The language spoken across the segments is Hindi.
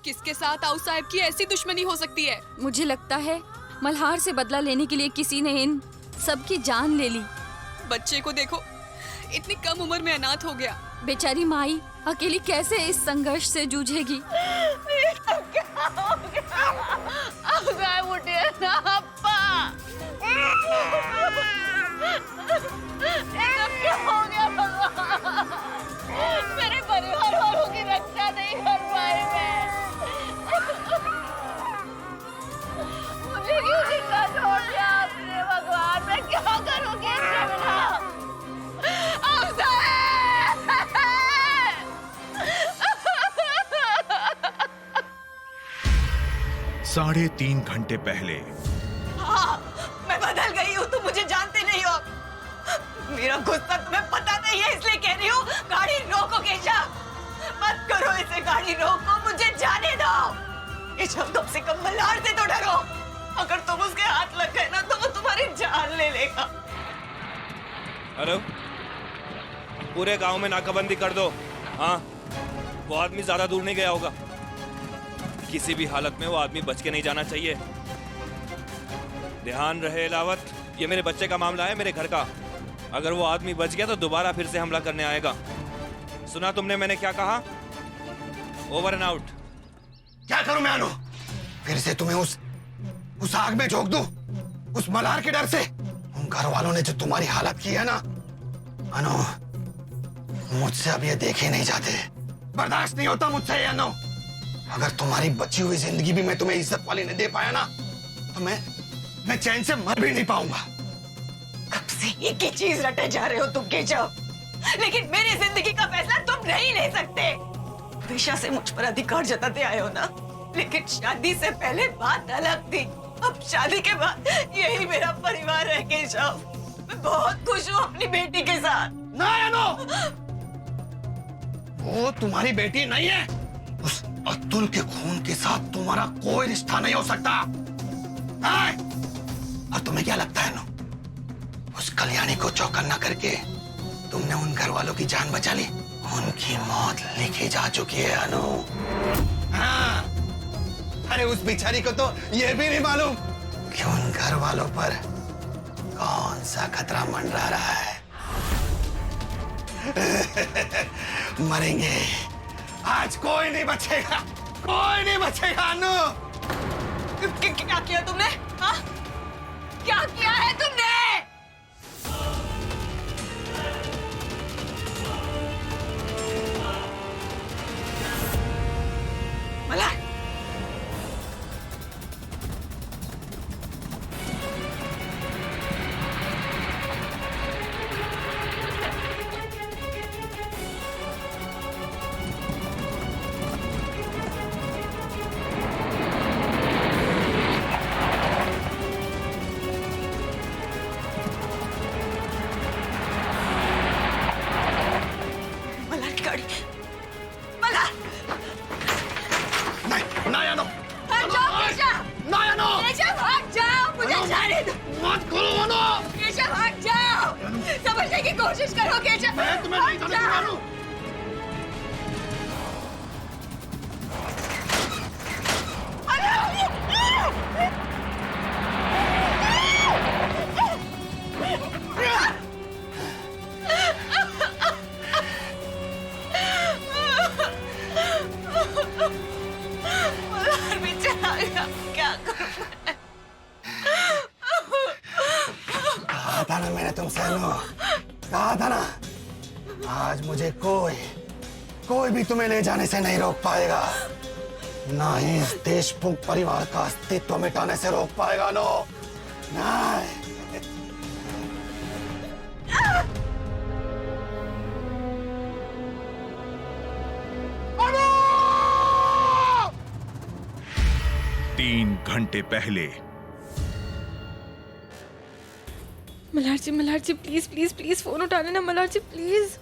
किसके साथ आऊ साहब की ऐसी दुश्मनी हो सकती है? मुझे लगता है मल्हार से बदला लेने के लिए किसी ने इन सबकी जान ले ली। बच्चे को देखो, इतनी कम उम्र में अनाथ हो गया। बेचारी माई अकेली कैसे इस संघर्ष से जूझेगी। उठिए ना अप्पा। क्या हो गया भगवान? मेरे परिवार वालों की रक्षा नहीं कर पाई मैं। मुझे क्यों जिंदा छोड़ दिया आपने भगवान? मैं क्या करूँगी इसके बिना? साढ़े 3 घंटे पहले। हाँ, मैं बदल गई हूँ, तुम मुझे जानते नहीं हो। मेरा गुस्सा तुम्हें पता नहीं है, इसलिए कह रही हूँ गाड़ी रोको केशव। मत करो इसे, गाड़ी रोको, मुझे जाने दो। केशव, तुम से कम मल्हार से तो डरो। अगर तुम उसके हाथ लग गए ना तो वो तुम्हारी जान ले लेगा। हेलो, पूरे गांव में नाकाबंदी कर दो। हाँ, वो आदमी ज्यादा दूर नहीं गया होगा। किसी भी हालत में वो आदमी बच के नहीं जाना चाहिए। ध्यान रहे लावत, ये मेरे बच्चे का मामला है, मेरे घर का। अगर वो आदमी बच गया तो दोबारा फिर से हमला करने आएगा। सुना तुमने मैंने क्या कहा? Over and out. क्या करूं मैं अनु? फिर से तुम्हें उस आग में झोंक दूं? उस मल्हार के डर से? उन घर वालों ने जो तुम्हारी हालत की है ना अनु, मुझसे अब ये देखे नहीं जाते। बर्दाश्त नहीं होता मुझसे ये अनु। अगर तुम्हारी बची हुई जिंदगी भी मैं तुम्हें इज्जत वाली नहीं दे पाया ना तो मैं चैन से मर भी नहीं पाऊंगा। कब से एक ही चीज रटे जा रहे हो तुम केशव, लेकिन मेरी जिंदगी का फैसला तुम नहीं ले सकते। हमेशा से मुझ पर अधिकार जताते आए हो ना, लेकिन शादी से पहले बात अलग थी। अब शादी के बाद यही मेरा परिवार है केशव। मैं बहुत खुश हूँ अपनी बेटी के साथ। ना अनु, वो तुम्हारी बेटी नहीं है। उस अतुल के खून के साथ तुम्हारा कोई रिश्ता नहीं हो सकता। और तुम्हें क्या लगता है अनु, उस कल्याणी को चौकन्ना करके तुमने उन घर वालों की जान बचा ली? उनकी मौत लिखी जा चुकी है अनु। हाँ, अरे उस बेचारी को तो यह भी नहीं मालूम कि उन घर वालों पर कौन सा खतरा मंडरा रहा है। मरेंगे आज, कोई नहीं बचेगा, कोई नहीं बचेगा अनु। क्या किया तुमने? हाँ? क्या किया है तुमने? मल्हार, कोशिश करो केशव। मैं तुम्हें नहीं जाने दूंगा अनु। मल्हार भी चला गया, क्या करूं मैं? कहा था ना मैंने तुमसे अनु, कहा था ना, आज मुझे कोई भी तुम्हें ले जाने से नहीं रोक पाएगा। ना ही इस देशमुख परिवार का अस्तित्व मिटाने से रोक पाएगा नो। नहीं। 3 घंटे पहले। मल्हार जी प्लीज प्लीज प्लीज फोन उठा लेना मल्हार जी प्लीज।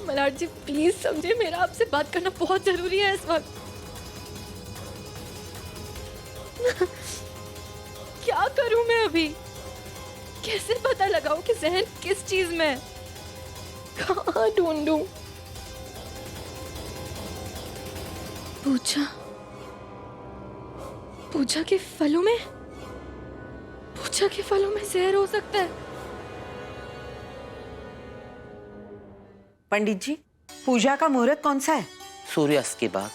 मल्हार जी प्लीज समझे, मेरा आपसे बात करना बहुत जरूरी है इस वक्त। क्या करूं मैं अभी? कैसे पता लगाऊं कि जहन किस चीज में है? कहाँ ढूंढूं? पूजा पूजा के फलों में जहर हो सकता है। पंडित जी, पूजा का मुहूर्त कौन सा है? सूर्यास्त के बाद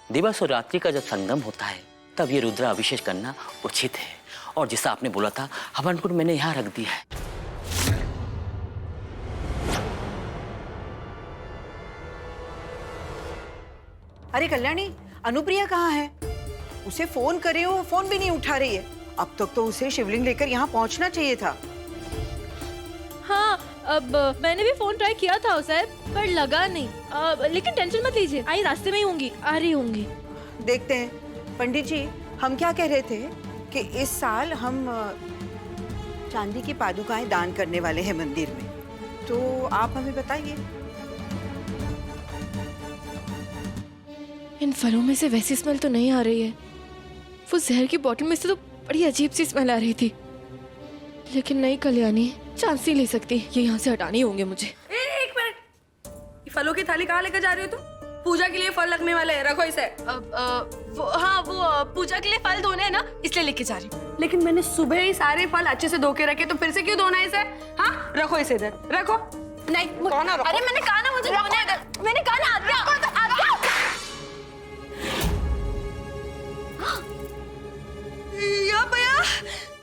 दिवस और रात्रि का जब संगम होता है तब ये रुद्र अभिषेक करना उचित है। और जैसा आपने बोला था, हवन कुंड मैंने यहाँ रख दिया है। अरे कल्याणी, अनुप्रिया कहाँ है? उसे फोन करे हो, फोन भी नहीं उठा रही है। अब तक तो उसे शिवलिंग लेकर यहाँ पहुँचना चाहिए था। हाँ, अब मैंने भी फोन ट्राई किया था उसे, पर लगा नहीं। लेकिन टेंशन मत लीजिए, आई रास्ते में ही होंगी, आ रही होंगी। देखते हैं। पंडित जी, हम क्या कह रहे थे कि इस साल हम चांदी की पादुकाएं दान करने वाले हैं मंदिर में, तो आप हमें बताइए। इन फलों में से वैसी स्मेल तो नहीं आ रही है। वो जहर की बोतल में से तो बड़ी अजीब सी स्मेल आ रही थी। लेकिन नहीं कल्याणी, चांस नहीं ले सकती, ये यहाँ से हटाने होंगे मुझे। एक मिनट, ये फलों की थाली कहाँ लेकर जा रही हो तुम? पूजा के लिए फल लगने वाले हैं, रखो इसे। वो पूजा के लिए फल धोने हैं ना, इसलिए लेके जा रही हूँ। लेकिन मैंने सुबह ही सारे फल अच्छे से धो के रखे, तो फिर से क्यों धोना है इसे? हाँ, रखो इसे इधर, रखो। नहीं, अरे मैंने कहा ना मुझे धोने हैं, मैंने कहा ना आज्ञा। या भैया,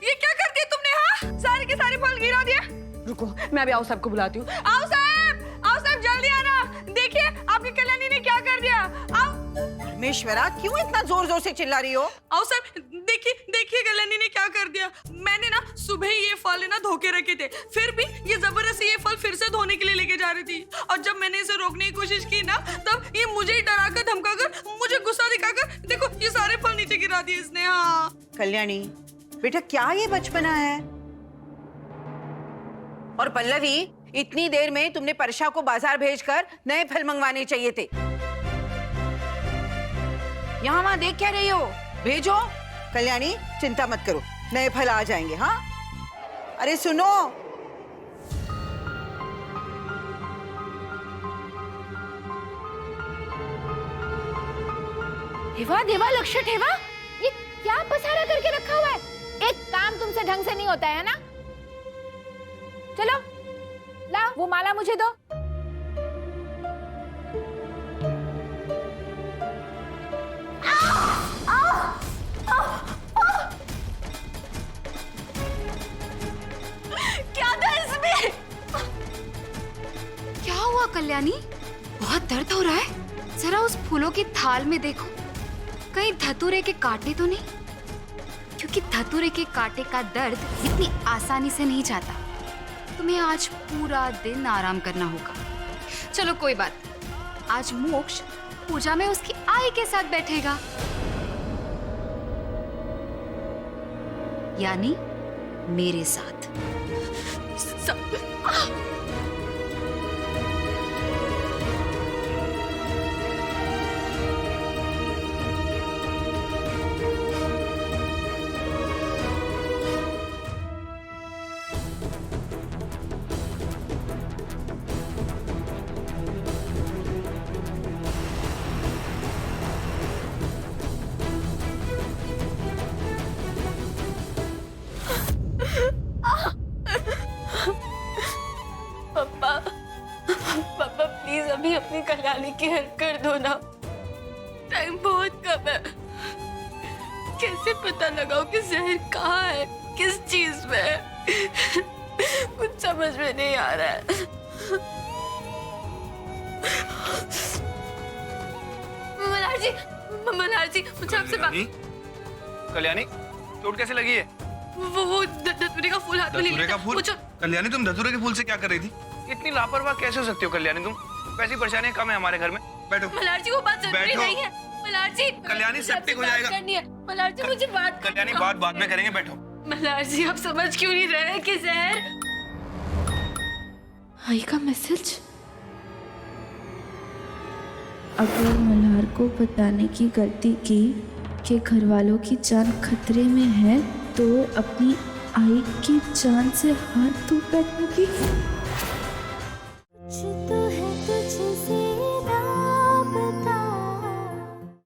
ये क्या कर दिया तुमने? हाँ, सारे के सारे फल गिरा दिए। रुको, मैं अभी आओ साहब को बुलाती हूँ। आओ साहब जल्दी आना। देखिए आपकी कल्याणी ने क्या कर दिया। आओ। परमेश्वरा, क्यों इतना जोर जोर से चिल्ला रही हो? आओ साहब, देखिए कल्याणी ने क्या कर दिया। मैंने ना सुबह ही ये फल ना धो के रखे थे, फिर भी ये जबरदस्ती ये फल फिर से धोने के लिए लेके जा रही थी। और जब मैंने इसे रोकने की कोशिश की ना, तब ये मुझे ही डराकर धमकाकर, मुझे गुस्सा दिखाकर, देखो ये सारे फल नीचे गिरा दिए इसने। हाँ कल्याणी बेटा, क्या ये बचपना है? और पल्लवी, इतनी देर में तुमने परशा को बाजार भेजकर नए फल मंगवाने चाहिए थे। यहाँ वहां देख क्या रही हो? भेजो। कल्याणी, चिंता मत करो, नए फल आ जाएंगे। हाँ, अरे सुनो, देवा लक्ष्य ठेवा, ये क्या पसारा करके रखा हुआ है? एक काम तुमसे ढंग से नहीं होता है ना? चलो ला, वो माला मुझे दो। क्या था इसमें? क्या हुआ कल्याणी? बहुत दर्द हो रहा है। जरा उस फूलों की थाल में देखो, कहीं धतूरे के कांटे तो नहीं? क्योंकि धतूरे के कांटे का दर्द इतनी आसानी से नहीं जाता। तुम्हें आज पूरा दिन आराम करना होगा। चलो कोई बात, आज मोक्ष पूजा में उसकी आई के साथ बैठेगा, यानी मेरे साथ। पापा प्लीज अभी अपनी कल्याणी की हेल्प कर दो ना, टाइम बहुत कम है। कैसे पता लगाओ कि जहर कहाँ है, किस चीज में है? कुछ समझ में नहीं आ रहा है। मल्हार जी, मुझे आपसे बात। कल्याणी, चोट कैसे लगी है? वो धतूरे का फूल हाथ में ले लिया। कल्याणी, तुम धतूरे के फूल से क्या कर रही थी? इतनी लापरवाह कैसे हो सकती हो कल्याणी तुम? वैसी परेशानियां कम है हमारे घर में। बैठो। मल्हार जी, वो बात जरूरी नहीं है। मल्हार जी, कल्याणी, सेप्टिक हो जाएगा। मल्हार जी, मुझे बात। कल्याणी, बात बाद में करेंगे, बैठो। मल्हार जी, आप समझ क्यों नहीं रहे कि जहर आई का मैसेज? अगर मल्हार को बताने की गलती की कि घर वालों की जान खतरे में है, तो अपनी आई की जान से हाथ धो बैठूंगी।